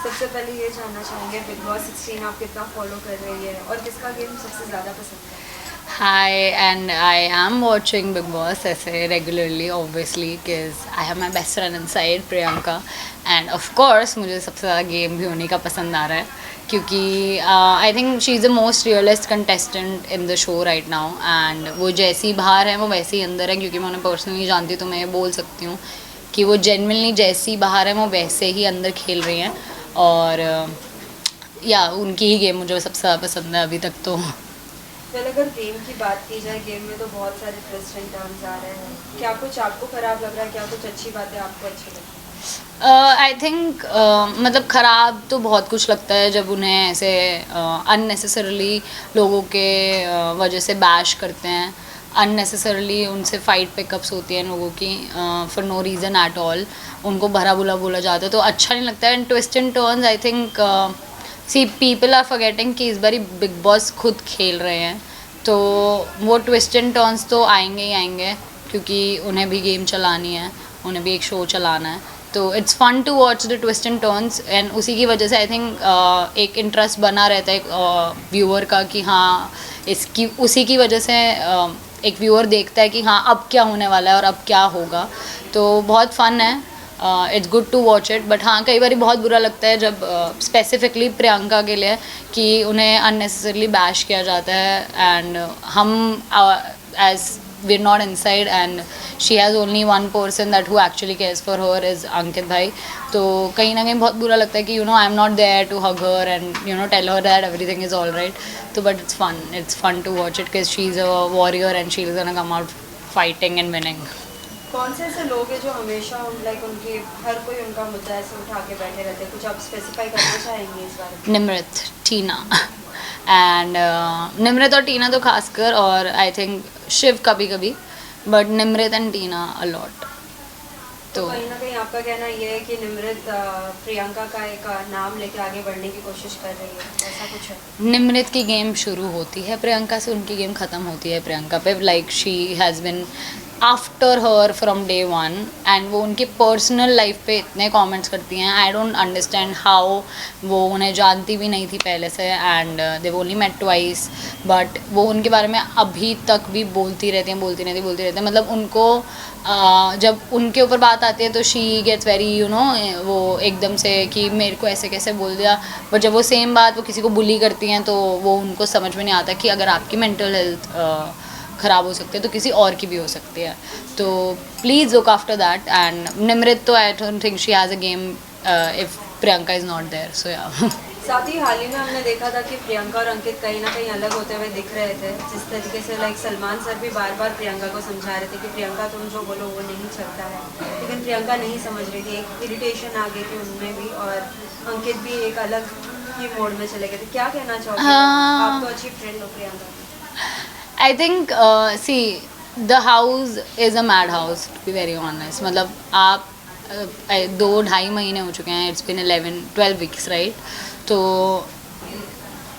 सबसे पहले ये जानना चाहेंगे बिग बॉस 16 आप कितना फॉलो कर रही है और किसका गेम सबसे ज़्यादा पसंद है? Hi, and I am watching Big Boss ऐसे regularly, obviously, because I have my best friend inside, Priyanka, and of course मुझे सबसे ज़्यादा गेम भी उन्हीं का पसंद आ रहा है क्योंकि आई think she is the most realist contestant in the show right now and वो जैसी बाहर है वो वैसे ही अंदर है क्योंकि मैं उन्हें पर्सनली जानती हूँ तो मैं ये बोल सकती हूँ कि वो जेनविनली जैसी बाहर है वो वैसे ही अंदर खेल रही हैं और या उनकी ही गेम मुझे सबसे ज़्यादा पसंद है अभी तक तो। पहले अगर गेम की बात की जाए, गेम में तो बहुत सारे ट्विस्ट एंड टर्न्स आ रहे हैं। क्या कुछ आपको खराब लग रहा है, क्या कुछ अच्छी बातें आपको अच्छी लगी? आई थिंक मतलब ख़राब तो बहुत कुछ लगता है जब उन्हें ऐसे अननेसेसरली लोगों के वजह से बैश करते हैं, अननेसेसरली उनसे फ़ाइट पिकअप्स होती हैं लोगों की for no reason at all, उनको भला बुला बोला जाता है तो अच्छा नहीं लगता है। And twist and turns I think see people are forgetting कि इस बारी बिग बॉस खुद खेल रहे हैं तो वो ट्विस्ट एंड टर्न्स तो आएंगे ही आएंगे क्योंकि उन्हें भी गेम चलानी है, उन्हें भी एक शो चलाना है तो it's fun to watch the twist and turns and उसी की वजह से आई थिंक एक इंटरेस्ट बना रहता है एक व्यूअर का कि हाँ इसकी उसी की वजह से एक व्यूअर देखता है कि हाँ अब क्या होने वाला है और अब क्या होगा तो बहुत फ़न है। It's good to watch it but हाँ कई बार बहुत बुरा लगता है जब स्पेसिफिकली प्रियंका के लिए कि उन्हें अननेसेसरली बैश किया जाता है एंड हम as we're not inside and she has only one person that who actually cares for her is अंकित भाई तो कहीं ना कहीं बहुत बुरा लगता है कि you know I am not there to hug her and you know tell her that everything is all right तो but it's fun to watch it because she's a warrior and she's gonna come out fighting and winning। कौन से ऐसे लोग हैं जो हमेशा like उनकी हर कोई उनका मुद्दा ऐसे उठा के बैठे रहते हैं? कुछ आप स्पेसिफाई करना चाहेंगे इस बारे में? निमृत, टीना एंड निमृत और टीना तो खासकर और आई थिंक शिव कभी कभी but Nimrit and Tina a lot तो तो कहीं ना कहीं आपका कहना ये है कि निमृत प्रियंका का एक नाम लेके आगे बढ़ने की कोशिश कर रही है, ऐसा कुछ है? निमृत की गेम शुरू होती है प्रियंका से, उनकी गेम ख़त्म होती है प्रियंका पे like she has been after her from day one and वो उनकी पर्सनल लाइफ पे इतने कमेंट्स करती हैं आई डोंट अंडरस्टैंड हाउ वो उन्हें जानती भी नहीं थी पहले से and they only met twice but वो उनके बारे में अभी तक भी बोलती रहती हैं मतलब उनको जब उनके ऊपर बात आती है तो she gets very you know वो एकदम से कि मेरे को ऐसे कैसे बोल दिया बट जब वो सेम बात वो किसी को बुली करती हैं तो वो उनको समझ में नहीं आता कि अगर आपकी मेंटल हेल्थ ख़राब हो सकती है तो किसी और की भी हो सकती है तो please look after that and Nimrit तो I don't think she has a game if Priyanka is not there so या साथ ही हाल ही में हमने देखा था कि प्रियंका और अंकित कहीं ना कहीं अलग होते हुए दिख रहे थे, जिस तरीके से लाइक सलमान सर भी बार बार प्रियंका को समझा रहे थे कि प्रियंका तुम जो बोलो वो नहीं चलता है, लेकिन प्रियंका नहीं समझ रही थी, एक इरिटेशन आ गई थी उनमें भी और अंकित भी एक अलग ही मोड में चले गए थे। क्या कहना चाहोगे? आप तो अच्छी फ्रेंड हो प्रियंका की। I think see the house is a mad house to be very honest मतलब आप 2-2.5 महीने हो चुके हैं इट्स बिन 11-12 वीक्स राइट तो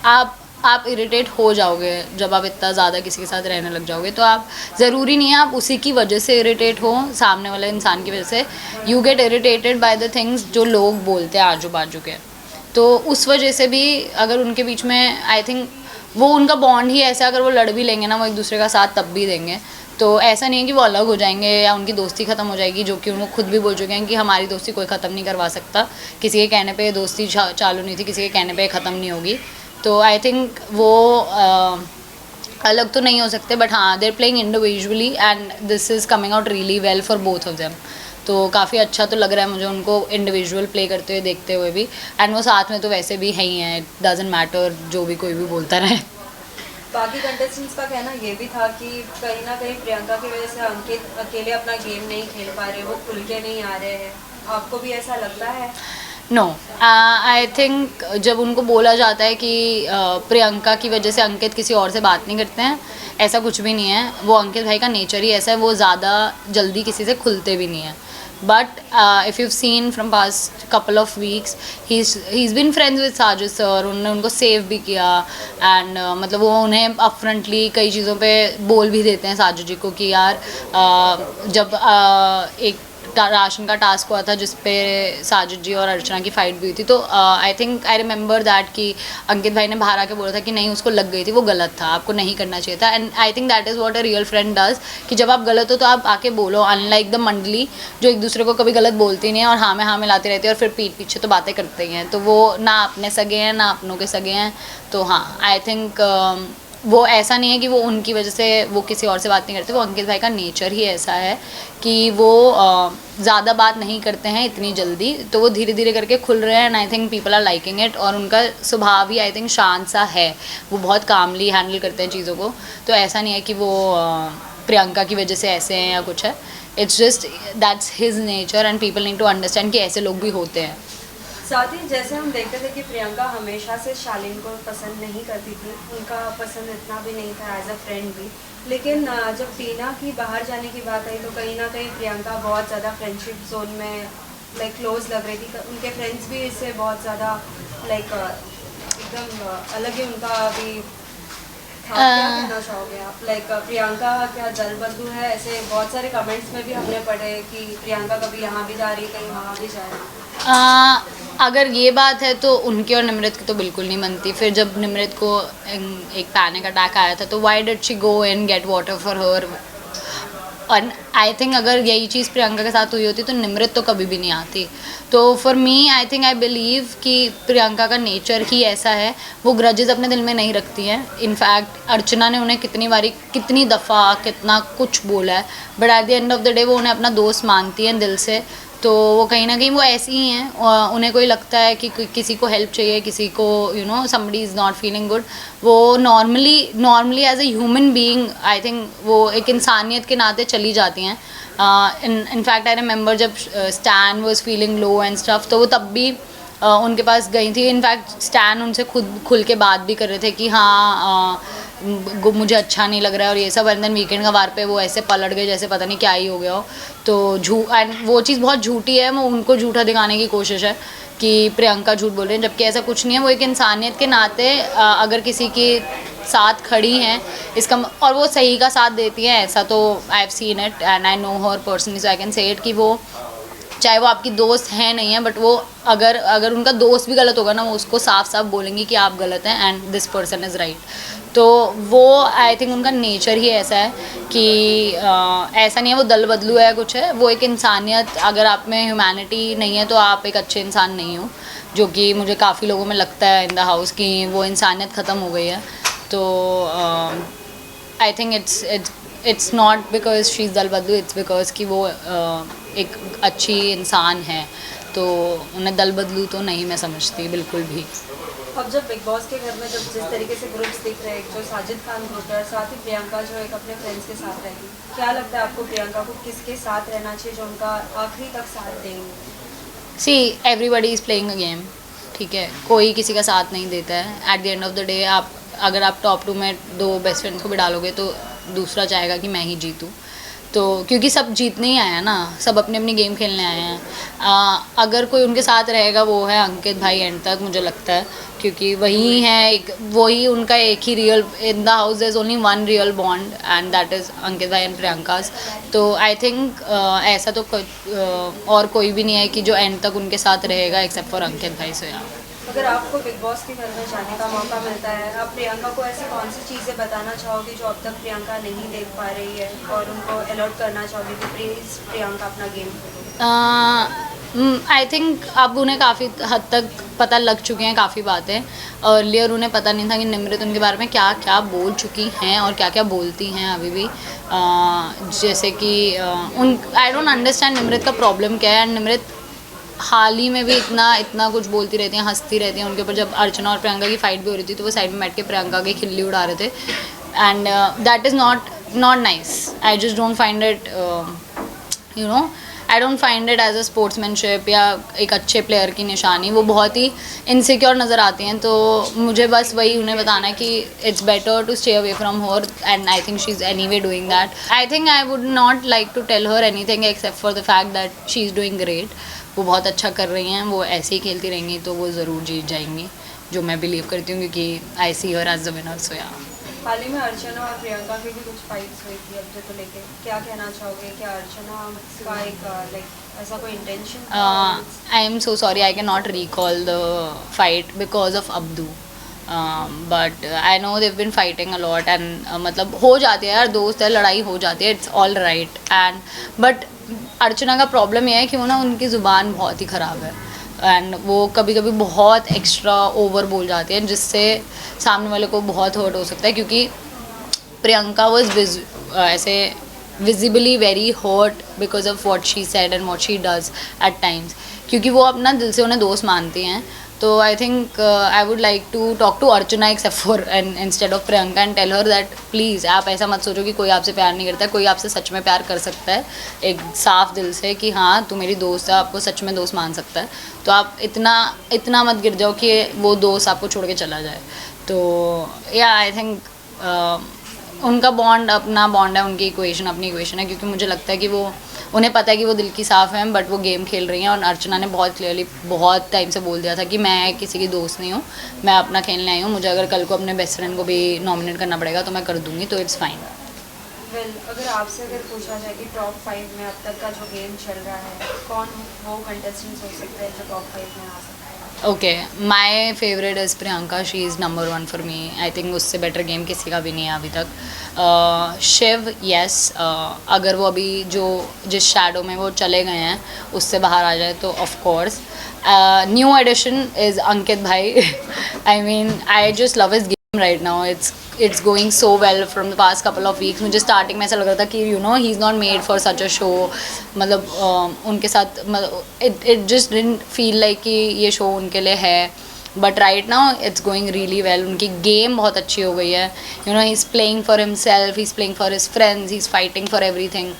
आप इरिटेट हो जाओगे जब आप इतना ज़्यादा किसी के साथ रहने लग जाओगे तो आप ज़रूरी नहीं है आप उसी की वजह से इरिटेट हो सामने वाले इंसान की वजह से you get irritated by the things जो लोग बोलते हैं आजू बाजू के तो उस वजह से भी अगर उनके बीच में आई थिंक वो उनका बॉन्ड ही ऐसा अगर वो लड़ भी लेंगे ना वो एक दूसरे का साथ तब भी देंगे तो ऐसा नहीं है कि वो अलग हो जाएंगे या उनकी दोस्ती ख़त्म हो जाएगी जो कि उनको खुद भी बोल चुके हैं कि हमारी दोस्ती कोई ख़त्म नहीं करवा सकता किसी के कहने पे दोस्ती चालू नहीं थी किसी के कहने पे ख़त्म नहीं होगी तो आई थिंक वो अलग तो नहीं हो सकते बट हाँ they are playing individually and this is coming out really well for both of them तो काफ़ी अच्छा तो लग रहा है मुझे उनको इंडिविजुअल प्ले करते हुए देखते हुए भी एंड वो साथ में तो वैसे भी है ही हैं इट डजेंट मैटर जो भी कोई भी बोलता रहे। बाकी कंटेस्टेंट्स का कहना ये भी था कि कहीं ना कहीं प्रियंका की वजह से अंकित अकेले अपना गेम नहीं खेल पा रहे, वो खुल के नहीं आ रहे हैं। आपको भी ऐसा लगता है? नो आई थिंक जब उनको बोला जाता है कि प्रियंका की वजह से अंकित किसी और से बात नहीं करते हैं ऐसा कुछ भी नहीं है वो अंकित भाई का नेचर ही ऐसा है वो ज़्यादा जल्दी किसी से खुलते भी नहीं है but if you seen from past couple of weeks he is been friends with Sajid sir उन्होंने उनको सेव भी किया एंड मतलब वो उन्हें अपफ्रंटली कई चीज़ों पे बोल भी देते हैं साजिद जी को कि यार जब एक राशन का टास्क हुआ था जिस पे साजिद जी और अर्चना की फाइट भी हुई थी, तो I think I remember that कि अंकित भाई ने बाहर आके बोला था कि नहीं उसको लग गई थी, वो गलत था, आपको नहीं करना चाहिए था। And I think that is what a real friend does, कि जब आप गलत हो तो आप आके बोलो, अनलाइक द मंडली जो एक दूसरे को कभी गलत बोलती नहीं है और हाँ में हाँ मिलाती रहती है और फिर पीठ पीछे तो बातें करते ही हैं, तो वो ना अपने सगे हैं ना अपनों के सगे हैं। तो हाँ, आई थिंक वो ऐसा नहीं है कि वो उनकी वजह से वो किसी और से बात नहीं करते, वो अंकित भाई का नेचर ही ऐसा है कि वो ज़्यादा बात नहीं करते हैं इतनी जल्दी, तो वो धीरे धीरे करके खुल रहे हैं and I think people are liking it. और उनका स्वभाव ही आई थिंक शांत सा है, वो बहुत कामली हैंडल करते हैं चीज़ों को, तो ऐसा नहीं है कि वो प्रियंका की वजह से ऐसे हैं या कुछ है, it's just that's his nature and people need to understand कि ऐसे लोग भी होते हैं। साथ ही जैसे हम देखते थे कि प्रियंका हमेशा से शालीन को पसंद नहीं करती थी, उनका पसंद इतना भी नहीं था एज अ फ्रेंड भी, लेकिन जब टीना की बाहर जाने की बात आई तो कहीं ना कहीं प्रियंका बहुत ज़्यादा फ्रेंडशिप जोन में लाइक क्लोज लग रही थी, उनके फ्रेंड्स भी इससे बहुत ज़्यादा लाइक एकदम अलग ही उनका अभी था। क्या कहना चाहोगे आप, लाइक प्रियंका क्या जल बदलू है? ऐसे बहुत सारे कमेंट्स में भी हमने पढ़े कि प्रियंका कभी यहाँ भी जा रही है कहीं वहाँ भी जा रही है। अगर ये बात है तो उनकी और निमृत की तो बिल्कुल नहीं बनती। फिर जब निमृत को एक पैनिक अटैक आया था तो why did she go and get water for her, और आई थिंक अगर यही चीज़ प्रियंका के साथ हुई होती तो निमृत तो कभी भी नहीं आती। तो for me I think I believe कि प्रियंका का नेचर ही ऐसा है, वो ग्रजेस अपने दिल में नहीं रखती हैं। इनफैक्ट अर्चना ने उन्हें कितनी दफ़ा कितना कुछ बोला है, but at the end of the day वो उन्हें अपना दोस्त मानती हैं दिल से। तो वो कहीं ना कहीं वो ऐसी ही हैं, उन्हें कोई लगता है कि किसी को हेल्प चाहिए, किसी को you know somebody is not feeling good, वो normally as a human being I think वो एक इंसानियत के नाते चली जाती हैं। इन फैक्ट आई रिमेंबर जब Stan was feeling low and stuff, तो वो तब भी उनके पास गई थी। इनफैक्ट स्टैन उनसे खुद खुल के बात भी कर रहे थे कि हाँ मुझे अच्छा नहीं लग रहा है और ये सब, एंड देन वीकेंड का वार पे वो ऐसे पलट गए जैसे पता नहीं क्या ही हो गया हो। तो एंड वो चीज़ बहुत झूठी है, वो उनको झूठा दिखाने की कोशिश है कि प्रियंका झूठ बोल रही है, जबकि ऐसा कुछ नहीं है। वो एक इंसानियत के नाते अगर किसी के साथ खड़ी हैं इसका, और वो सही का साथ देती हैं, ऐसा तो आई have seen it and I know her personally, so I can say it कि वो चाहे वो आपकी दोस्त है नहीं है, बट वो अगर उनका दोस्त भी गलत होगा ना, वो उसको साफ साफ बोलेंगी कि आप गलत हैं and this person is right. तो वो आई थिंक उनका नेचर ही ऐसा है कि ऐसा नहीं है वो दल बदलू है कुछ है, वो एक इंसानियत, अगर आप में ह्यूमैनिटी नहीं है तो आप एक अच्छे इंसान नहीं हो, जो कि मुझे काफ़ी लोगों में लगता है इन द हाउस कि वो इंसानियत ख़त्म हो गई है। तो I think it's not because she is दल बदलू, इट्स बिकॉज कि वो एक अच्छी इंसान है, तो उन्हें दल बदलू तो नहीं मैं समझती बिल्कुल भी। अब जब बिग बॉस के घर में जब जिस तरीके से ग्रुप्स दिख रहे हैं, जो साजिद खान ग्रुप है, साथ ही प्रियंका जो एक अपने फ्रेंड्स के साथ रहेगी, क्या लगता है आपको प्रियंका को किसके साथ रहना चाहिए जो उनका आखिरी तक साथ देंगे? See everybody is playing a game, ठीक है, कोई किसी का साथ नहीं देता है। At the end of the day अगर आप टॉप 2 में 2 बेस्ट फ्रेंड्स को भी डालोगे तो दूसरा चाहेगा कि मैं ही जीतूँ, तो क्योंकि सब जीतने ही आए हैं ना, सब अपनी अपनी गेम खेलने आए हैं। अगर कोई उनके साथ रहेगा वो है अंकित भाई एंड तक, मुझे लगता है, क्योंकि वही है वही उनका एक ही real, in the house there is only one real bond and that is Ankit bhai and Priyanka's. तो आई थिंक ऐसा तो और कोई भी नहीं है कि जो एंड तक उनके साथ रहेगा एक्सेप्ट फॉर अंकित भाई से। अगर आपको बिग बॉस के घर में जाने का मौका मिलता है, आप प्रियंका को ऐसी कौन सी चीज़ें बताना चाहोगे जो अब तक प्रियंका नहीं देख पा रही है, और उनको अलर्ट करना चाहोगे कि प्लीज़ प्रियंका अपना गेम खेलो? आई थिंक अब उन्हें काफ़ी हद तक पता लग चुके हैं काफ़ी बातें। अर्लियर उन्हें पता नहीं था कि निमृत उनके बारे में क्या क्या बोल चुकी हैं और क्या क्या बोलती हैं अभी भी। जैसे कि आई डोंट अंडरस्टैंड निमृत का प्रॉब्लम क्या है। एंड निमृत हाल ही में भी इतना कुछ बोलती रहती हैं, हंसती रहती हैं उनके ऊपर। जब अर्चना और प्रियंका की फ़ाइट भी हो रही थी तो वो साइड में बैठ के प्रियंका की खिल्ली उड़ा रहे थे, and that is not nice. I just don't find it you know, I don't find it as a sportsmanship या एक अच्छे प्लेयर की निशानी। वो बहुत ही इनसिक्योर नज़र आती हैं, तो मुझे बस वही उन्हें बताना है कि it's better to stay away from her, and I think she is anyway doing that. I think I would not like to tell her anything except for the fact that she is doing great. वो बहुत अच्छा कर रही हैं, वो ऐसे ही खेलती रहेंगी तो वो ज़रूर जीत जाएंगी, जो मैं बिलीव करती हूँ, क्योंकि आई सी हर एज द विनर। सो या हाल ही में अर्चना और प्रियंका की भी कुछ फाइट्स हुई थी, अब को लेके क्या कहना चाहोगे? क्या अर्चना का एक लाइक ऐसा कोई intention? I am so sorry, I cannot recall the fight because of Abdu. But I know they've been fighting a lot and मतलब हो जाती है यार, दोस्त है, लड़ाई हो जाती है, it's all right. And but अर्चना का प्रॉब्लम ये है कि वो ना, उनकी ज़ुबान बहुत ही ख़राब है एंड वो कभी कभी बहुत एक्स्ट्रा ओवर बोल जाती है जिससे सामने वाले को बहुत हर्ट हो सकता है, क्योंकि प्रियंका वॉज ऐसे visibly very hurt because of what she said and what she does at times, क्योंकि वो अपना दिल से उन्हें दोस्त मानती हैं. तो I think I would like to talk to Archana except for and instead of Priyanka and tell her that please आप ऐसा मत सोचो कि कोई आपसे प्यार नहीं करता है. कोई आपसे सच में प्यार कर सकता है एक साफ दिल से कि हाँ तू मेरी दोस्त है, आपको सच में दोस्त मान सकता है. तो आप इतना मत गिर जाओ कि वो दोस्त आपको छोड़ के चला जाए. तो या आई थिंक उनका बॉन्ड अपना बॉन्ड है, उनकी इक्वेशन अपनी इक्वेशन है, क्योंकि मुझे लगता है कि वो, उन्हें पता है कि वो दिल की साफ़ हैं बट वो गेम खेल रही हैं. और अर्चना ने बहुत क्लियरली बहुत टाइम से बोल दिया था कि मैं किसी की दोस्त नहीं हूँ, मैं अपना खेलने आई हूँ, मुझे अगर कल को अपने बेस्ट फ्रेंड को भी नॉमिनेट करना पड़ेगा तो मैं कर दूँगी, तो इट्स फाइन. वेल, अगर आपसे अगर पूछा जाए कि टॉप 5 में अब तक का जो गेम चल रहा है, कौन वो कंटेस्टेंट्स हो सकते हैं जो टॉप 5 में आ सकते हैं? Okay, my favourite is Priyanka, she is number 1 for me. I think उससे बेटर गेम किसी का भी नहीं है अभी तक. शिव येस, अगर वो अभी जिस शैडो में वो चले गए हैं उससे बाहर आ जाए तो of course. New addition is Ankit bhai. I mean I just love his game right now. It's going so well from the past couple of weeks. मुझे स्टार्टिंग में ऐसा लग रहा था कि you know he is not made for such a show. मतलब उनके साथ it just didn't feel like कि ये शो उनके लिए है. But right now it's going really well. उनकी गेम बहुत अच्छी हो गई है. You know he is playing for himself, he is playing for his friends, he is fighting for everything.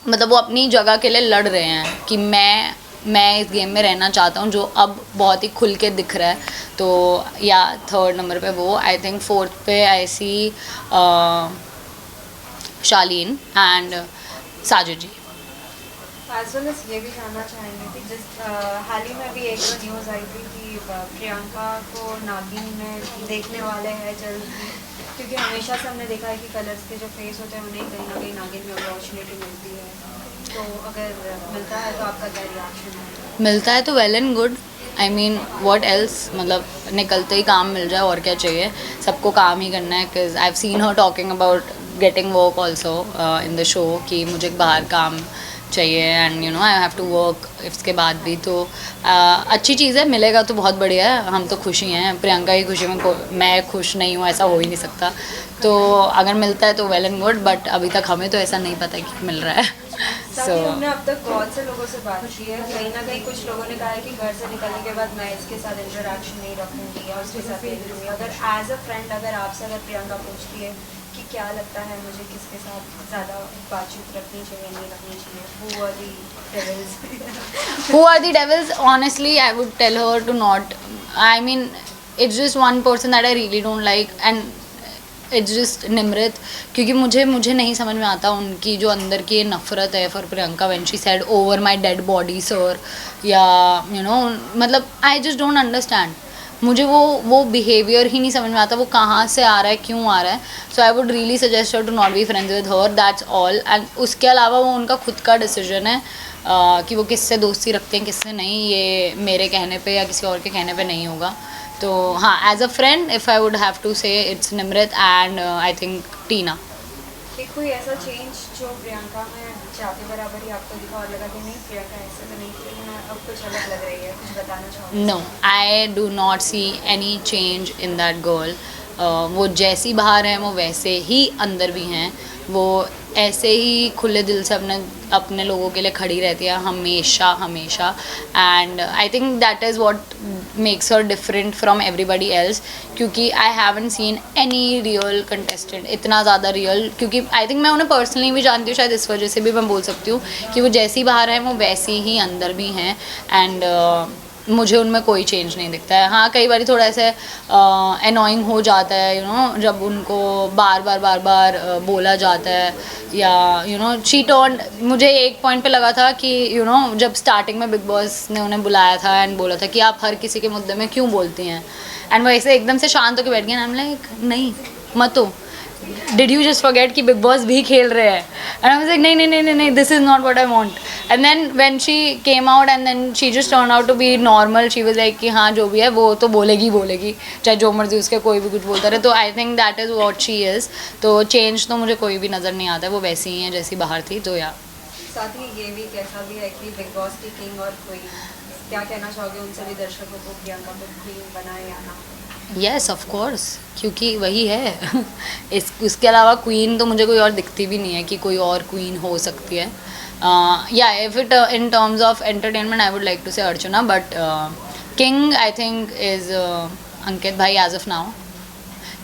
मतलब वो अपनी जगह के लिए लड़ रहे हैं कि मैं इस गेम में रहना चाहता हूँ, जो अब बहुत ही खुल के दिख रहा है. तो या 3rd नंबर पे वो. आई थिंक 4th पे I see Shaleen and Sajid ji. As well as ये भी जानना चाहेंगे कि जिस हाल ही में भी एक न्यूज़ आई थी कि प्रियंका को नागिन में देखने वाले हैं जल्द ही, क्योंकि हमेशा से हमने देखा है कि कलर्स के जो फेस होते हैं उन्हें कहीं ना कहीं नागिन में अपॉर्चुनिटी मिलती है. तो अगर मिलता है तो आपका क्या रिएक्शन है? मिलता है तो well and good. I mean what else, मतलब निकलते ही काम मिल जाए और क्या चाहिए. सबको काम ही करना है. Because I have seen her talking about getting work also in the show कि मुझे बाहर काम चाहिए and you know I have to work इसके बाद भी. तो अच्छी चीज़ है, मिलेगा तो बहुत बढ़िया है. हम तो खुश ही हैं. प्रियंका की खुशी में मैं खुश नहीं हूँ ऐसा हो ही नहीं सकता. तो अगर मिलता है तो वेल एंड गुड, बट अभी तक हमें तो ऐसा नहीं पता कि मिल रहा है. साथ ही हमने अब तक बहुत से लोगों से बात की है. कहीं ना कहीं कुछ लोगों ने कहा है कि घर से निकलने के बाद मैं इसके साथ इंटरेक्शन नहीं रखूँगी या उसके साथ नहीं मिलूँगी. अगर एज अ फ्रेंड अगर आपसे अगर प्रियंका पूछती है कि क्या लगता है मुझे किसके साथ ज़्यादा बातचीत रखनी चाहिए नहीं रखनी चाहिए, who are the devils? Who are the devils? Honestly, I would tell her to not. I mean, it's just one person that I really don't like, and it's just Nimrit. क्योंकि मुझे नहीं समझ में आता उनकी जो अंदर की नफ़रत है for Priyanka when she said over my dead body sir, या you know मतलब I just don't understand. मुझे वो बिहेवियर ही नहीं समझ में आता. वो कहाँ से आ रहा है, क्यों आ रहा है. So I would really suggest her to not be friends with her, that's all. And उसके अलावा वो उनका खुद का डिसीजन है कि वो किससे दोस्ती रखते हैं किससे नहीं. ये मेरे कहने पे या किसी और के कहने पे नहीं होगा. तो हाँ, as a friend if I would have to say it's Nimrit and I think Tina. एक कोई ऐसा चेंज जो प्रियंका में जाते बराबर ही आपको दिखा और लगा कि नहीं प्रियंका ऐसे तो नहीं थी, मैं अब कुछ अलग लग रही है, कुछ बताना चाहूँगी? No, I do not see any change in that girl. वो जैसी बाहर हैं वो वैसे ही अंदर भी हैं. वो ऐसे ही खुले दिल से अपने लोगों के लिए खड़ी रहती है हमेशा हमेशा. And I think that is what makes her different from everybody else. क्योंकि I haven seen any real contestant इतना ज़्यादा रियल. क्योंकि आई थिंक मैं उन्हें पर्सनली भी जानती हूँ, शायद इस वजह से भी मैं बोल सकती हूँ कि वो जैसी बाहर हैं वो वैसी ही अंदर भी हैं. एंड मुझे उनमें कोई चेंज नहीं दिखता है. हाँ, कई बार थोड़ा ऐसे एनॉइंग हो जाता है यू नो जब उनको बार बार बोला जाता है या यू नो शी टर्न. मुझे एक पॉइंट पे लगा था कि यू नो जब स्टार्टिंग में बिग बॉस ने उन्हें बुलाया था एंड बोला था कि आप हर किसी के मुद्दे में क्यों बोलती हैं, एंड वो ऐसे एकदम से शांत होकर बैठ गई. आई एम लाइक नहीं मत हो. डिड यू जस्ट फॉरगेट कि बिग बॉस भी खेल रहे हैं? एंड आई वाज लाइक नहीं नहीं नहीं नहीं नहीं, this is not what I want. And then when she came out and then she just turn out to be normal. She was like कि हाँ जो भी है वो तो बोलेगी बोलेगी, चाहे जो मर्जी उसके कोई भी कुछ बोलता रहे. तो I think that is what she is. तो चेंज तो मुझे कोई भी नज़र नहीं आता है, वो वैसी ही है जैसी बाहर थी. तो या साथ ही ये भी कैसा भी है कि बिग बॉस की किंग और क्वीन, क्या कहना चाहोगे उन सभी दर्शकों को, प्रियंका को क्वीन बनाए या ना? येस ऑफ कोर्स, क्योंकि वही है. इसके अलावा क्वीन तो मुझे कोई और दिखती भी नहीं है कि कोई और क्वीन हो सकती है. या if it in terms of entertainment I would like to say Archana, but king I think is Ankit bhai as of now.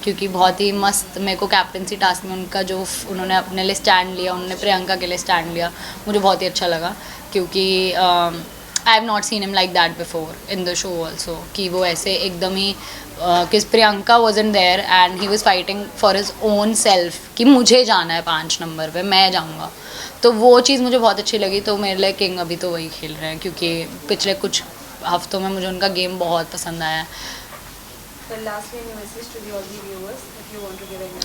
क्योंकि बहुत ही मस्त मेरे को कैप्टनसी टास्क में उनका जो उन्होंने अपने लिए स्टैंड लिया, उन्होंने प्रियंका के लिए स्टैंड लिया, मुझे बहुत ही अच्छा लगा. क्योंकि I have not seen him like that before in the show also, कि वो ऐसे एकदम ही किस Priyanka wasn't there and he was fighting for his own self कि मुझे जाना है 5 नंबर पे, मैं जाऊँगा. तो वो चीज़ मुझे बहुत अच्छी लगी. तो मेरे लिए किंग अभी तो वही खेल रहे हैं, क्योंकि पिछले कुछ हफ्तों में मुझे उनका गेम बहुत पसंद आया. So lastly, any message to the all the viewers if you want to give any?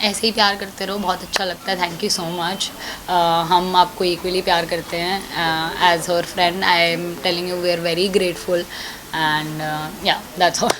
ऐसे ही प्यार करते रहो, बहुत अच्छा लगता है. Thank you so much. हम आपको इक्वली प्यार करते हैं. As her friend I am telling you we are very grateful and yeah that's all.